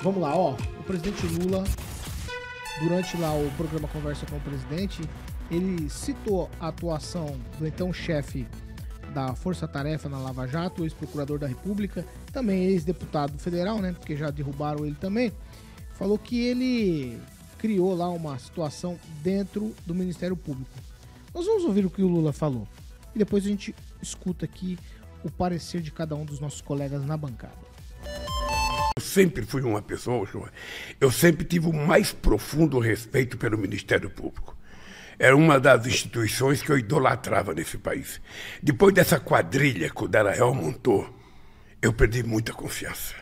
Vamos lá, ó. O presidente Lula, durante lá o programa Conversa com o Presidente, ele citou a atuação do então chefe da Força Tarefa na Lava Jato, o ex-procurador da República, também ex-deputado federal, né? Porque já derrubaram ele também. Falou que ele criou lá uma situação dentro do Ministério Público. Nós vamos ouvir o que o Lula falou. E depois a gente escuta aqui o parecer de cada um dos nossos colegas na bancada. Eu sempre fui uma pessoa, eu sempre tive o mais profundo respeito pelo Ministério Público. Era uma das instituições que eu idolatrava nesse país. Depois dessa quadrilha que o Dallagnol montou, eu perdi muita confiança.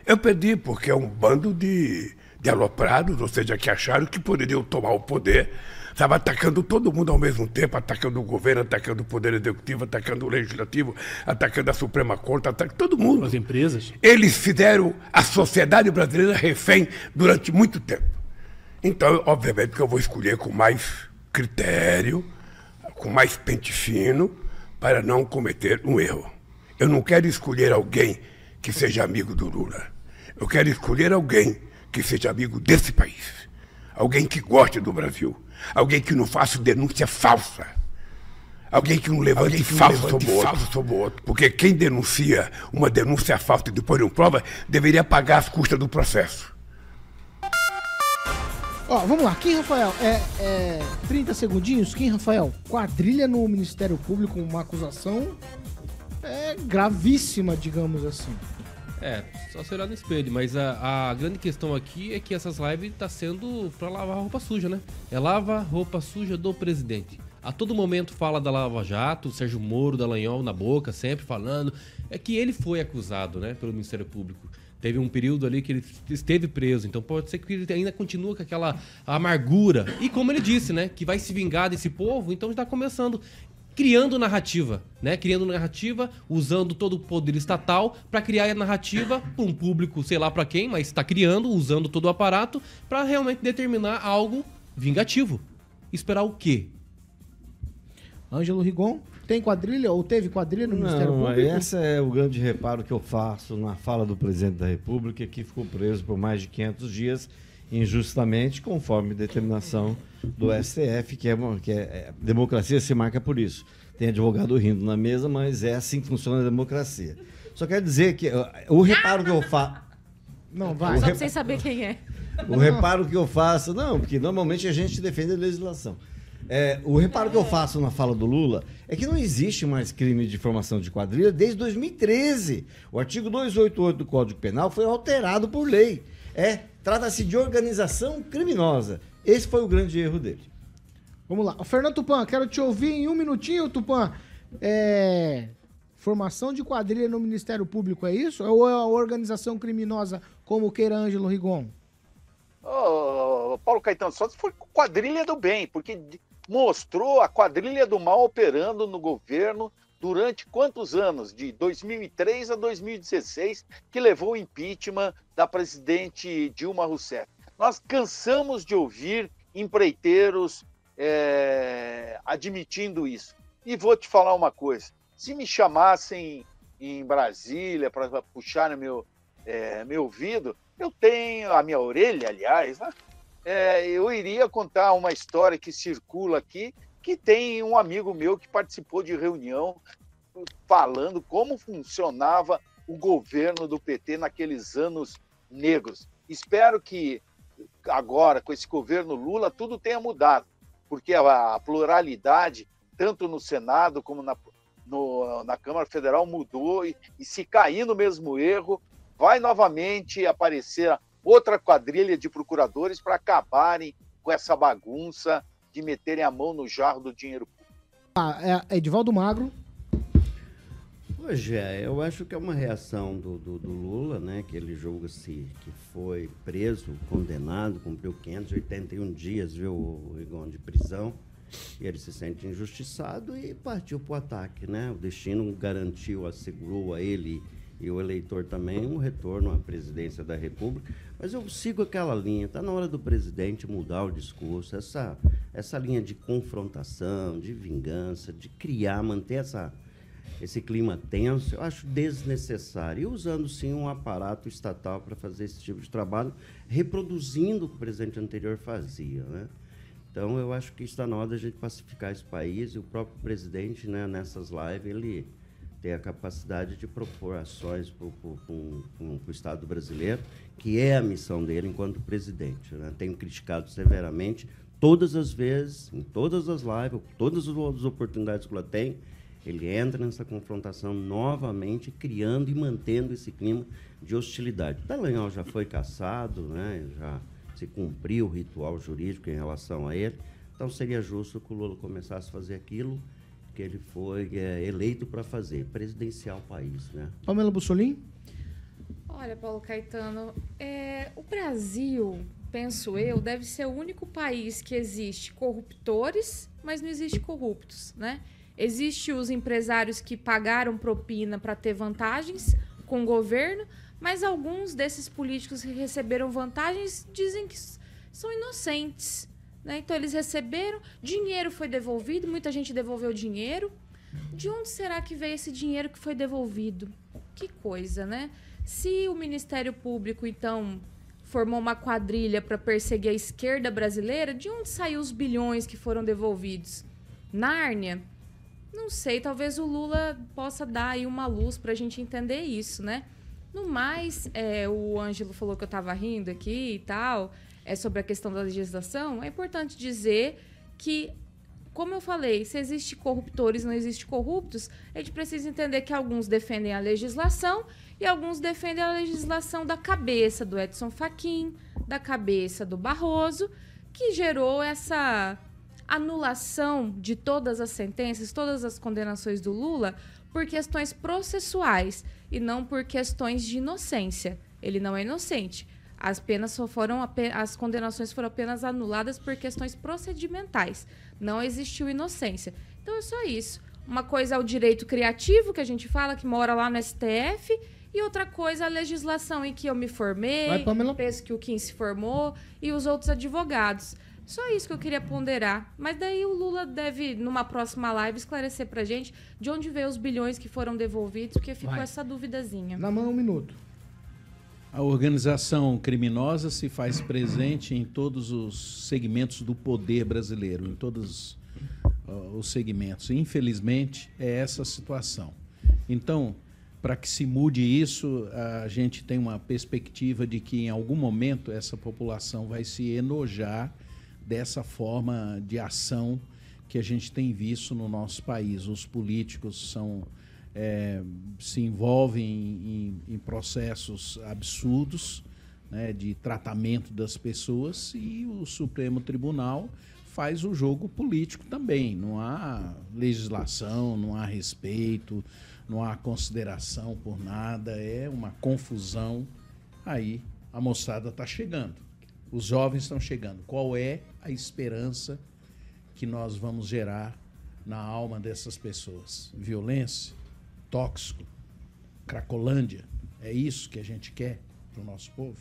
Eu perdi porque é um bando de aloprados, ou seja, que acharam que poderiam tomar o poder. Estava atacando todo mundo ao mesmo tempo, atacando o governo, atacando o Poder Executivo, atacando o Legislativo, atacando a Suprema Corte, atacando todo mundo. As empresas. Eles fizeram a sociedade brasileira refém durante muito tempo. Então, obviamente, que eu vou escolher com mais critério, com mais pente fino, para não cometer um erro. Eu não quero escolher alguém que seja amigo do Lula. Eu quero escolher alguém que seja amigo desse país. Alguém que goste do Brasil. Alguém que não faça denúncia falsa. Alguém que não levante falso sobre o outro. Porque quem denuncia uma denúncia falsa e depois não prova, deveria pagar as custas do processo. Ó, vamos lá. Kim Rafael, 30 segundinhos. Kim Rafael, quadrilha no Ministério Público, uma acusação gravíssima, digamos assim. Só se olhar no espelho, mas a grande questão aqui é que essas lives tá sendo pra lavar roupa suja, né? É lava roupa suja do presidente. A todo momento fala da Lava Jato, o Sérgio Moro, Dallagnol na boca, sempre falando. É que ele foi acusado, né, pelo Ministério Público. Teve um período ali que ele esteve preso, então pode ser que ele ainda continue com aquela amargura. E como ele disse, né, que vai se vingar desse povo, então está começando criando narrativa, né? Criando narrativa, usando todo o poder estatal para criar a narrativa para um público, sei lá para quem, mas está criando, usando todo o aparato para realmente determinar algo vingativo. Esperar o quê? Ângelo Rigon, tem quadrilha ou teve quadrilha no Ministério Público? Esse é o grande reparo que eu faço na fala do presidente da República, que ficou preso por mais de 500 dias injustamente, conforme determinação do STF, que democracia se marca por isso. Tem advogado rindo na mesa, mas é assim que funciona a democracia. Só quero dizer que o reparo que eu faço... Não, vai. Só pra vocês saberem quem é. O reparo que eu faço... Não, porque normalmente a gente defende a legislação. O reparo que eu faço na fala do Lula é que não existe mais crime de formação de quadrilha desde 2013. O artigo 288 do Código Penal foi alterado por lei. Trata-se de organização criminosa. Esse foi o grande erro dele. Vamos lá. Fernando Tupan, quero te ouvir em um minutinho, Tupan. Formação de quadrilha no Ministério Público, é isso? Ou é a organização criminosa, como queira Ângelo Rigon? Paulo Caetano, só se for quadrilha do bem, porque mostrou a quadrilha do mal operando no governo durante quantos anos? De 2003 a 2016, que levou o impeachment da presidente Dilma Rousseff. Nós cansamos de ouvir empreiteiros admitindo isso. E vou te falar uma coisa, se me chamassem em Brasília para puxar no meu ouvido, eu tenho a minha orelha, aliás, né? Eu iria contar uma história que circula aqui, que tem um amigo meu que participou de reunião falando como funcionava o governo do PT naqueles anos negros. Espero que agora, com esse governo Lula, tudo tenha mudado, porque a pluralidade, tanto no Senado como na Câmara Federal, mudou, e se cair no mesmo erro, vai novamente aparecer outra quadrilha de procuradores para acabarem com essa bagunça de meterem a mão no jarro do dinheiro público. Edivaldo Magro. Hoje eu acho que é uma reação do Lula, né, que ele julga-se que foi preso, condenado, cumpriu 581 dias, viu, Rigon, de prisão, e ele se sente injustiçado e partiu para o ataque, né? O destino garantiu, assegurou a ele e o eleitor também um retorno à presidência da República, mas eu sigo aquela linha, está na hora do presidente mudar o discurso, essa linha de confrontação, de vingança, de criar, manter esse clima tenso, eu acho desnecessário. E usando, sim, um aparato estatal para fazer esse tipo de trabalho, reproduzindo o que o presidente anterior fazia, né? Então, eu acho que está na hora da gente pacificar esse país, e o próprio presidente, né, nessas lives, ele tem a capacidade de propor ações para o Estado brasileiro, que é a missão dele enquanto presidente, né? Tenho criticado severamente todas as vezes, em todas as lives, todas as oportunidades que ela tem, ele entra nessa confrontação novamente, criando e mantendo esse clima de hostilidade. Dallagnol já foi cassado, né? Já se cumpriu o ritual jurídico em relação a ele, então seria justo que o Lula começasse a fazer aquilo que ele foi eleito para fazer, presidenciar o país, né? Pamela Bussolini? Olha, Paulo Caetano, o Brasil, penso eu, deve ser o único país que existe corruptores, mas não existe corruptos, né? Existem os empresários que pagaram propina para ter vantagens com o governo, mas alguns desses políticos que receberam vantagens dizem que são inocentes, né? Então, eles receberam, dinheiro foi devolvido, muita gente devolveu dinheiro. De onde será que veio esse dinheiro que foi devolvido? Que coisa, né? Se o Ministério Público, então, formou uma quadrilha para perseguir a esquerda brasileira, de onde saiu os bilhões que foram devolvidos? Nárnia? Não sei, talvez o Lula possa dar aí uma luz para a gente entender isso, né? No mais, o Ângelo falou que eu estava rindo aqui e tal, sobre a questão da legislação. É importante dizer que, como eu falei, se existe corruptores, não existe corruptos, a gente precisa entender que alguns defendem a legislação e alguns defendem a legislação da cabeça do Edson Fachin, da cabeça do Barroso, que gerou essa anulação de todas as sentenças, todas as condenações do Lula por questões processuais e não por questões de inocência. Ele não é inocente. As condenações foram apenas anuladas por questões procedimentais. Não existiu inocência. Então é só isso. Uma coisa é o direito criativo, que a gente fala, que mora lá no STF, e outra coisa é a legislação em que eu me formei, penso que o Kim se formou, e os outros advogados. Só isso que eu queria ponderar. Mas daí o Lula deve, numa próxima live, esclarecer pra gente de onde veio os bilhões que foram devolvidos, porque ficou essa duvidazinha. Na mão, 1 minuto. A organização criminosa se faz presente em todos os segmentos do poder brasileiro, em todos os segmentos. Infelizmente, é essa a situação. Então, para que se mude isso, a gente tem uma perspectiva de que, em algum momento, essa população vai se enojar dessa forma de ação que a gente tem visto no nosso país. Os políticos se envolvem em processos absurdos, né, de tratamento das pessoas, e o Supremo Tribunal faz o jogo político também. Não há legislação, não há respeito, não há consideração por nada, é uma confusão. Aí a moçada está chegando, os jovens estão chegando. Qual é a esperança que nós vamos gerar na alma dessas pessoas? Violência? Tóxico? Cracolândia? É isso que a gente quer para o nosso povo?